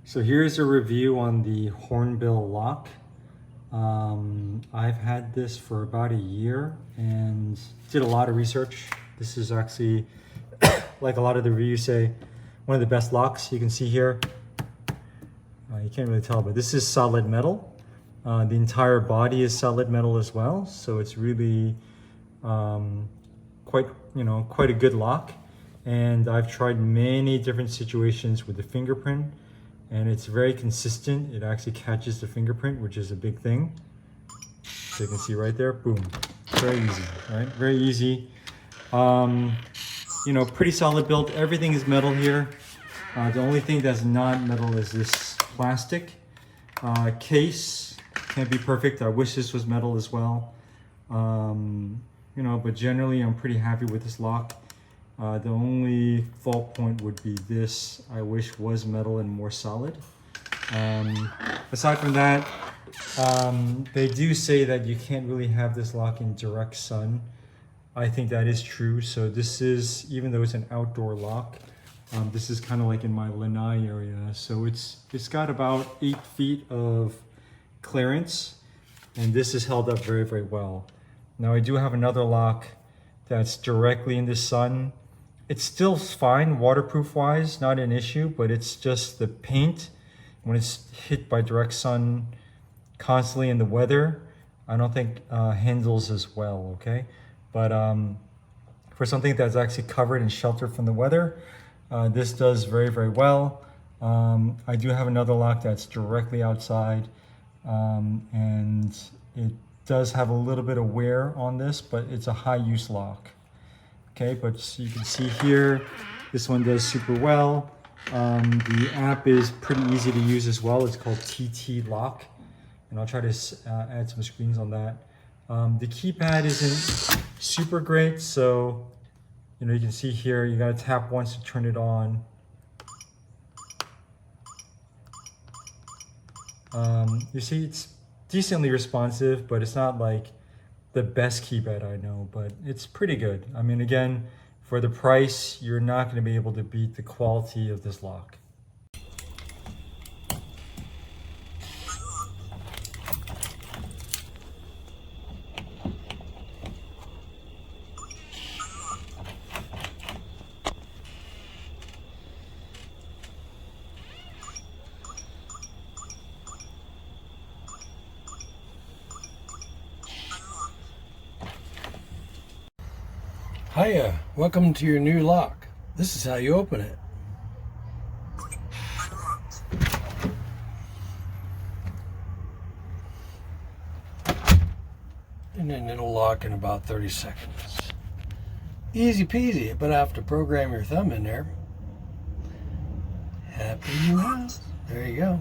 So here's a review on the hornbill lock. I've had this for about a year and did a lot of research. This is actually, like a lot of the reviews say, one of the best locks. You can see here, you can't really tell, but this is solid metal. The entire body is solid metal as well, so it's really quite a good lock. And I've tried many different situations with the fingerprint, and it's very consistent. It actually catches the fingerprint, which is a big thing. So you can see right there, boom, very easy, right? Very easy. Pretty solid build. Everything is metal here. The only thing that's not metal is this plastic case. Can't be perfect. I wish this was metal as well. But generally I'm pretty happy with this lock. The only fault point would be this. I wish was metal and more solid. Aside from that, they do say that you can't really have this lock in direct sun. I think that is true. So this is, even though it's an outdoor lock, this is kind of like in my lanai area. So it's got about 8 feet of clearance, and this is held up very, very well. Now I do have another lock that's directly in the sun. It's still fine waterproof wise, not an issue, but it's just the paint, when it's hit by direct sun constantly in the weather, I don't think handles as well, okay? But for something that's actually covered and sheltered from the weather, this does very, very well. I do have another lock that's directly outside, and it does have a little bit of wear on this, but it's a high use lock. Okay, but you can see here, this one does super well. The app is pretty easy to use as well. It's called TT Lock, and I'll try to add some screens on that. The keypad isn't super great, so you can see here, you gotta tap once to turn it on. You see, it's decently responsive, but it's not like the best keypad I know, but it's pretty good. I mean, again, for the price, you're not going to be able to beat the quality of this lock. Hiya, welcome to your new lock. This is how you open it. And then it'll lock in about 30 seconds. Easy peasy, but I have to program your thumb in there. Happy new house. There you go.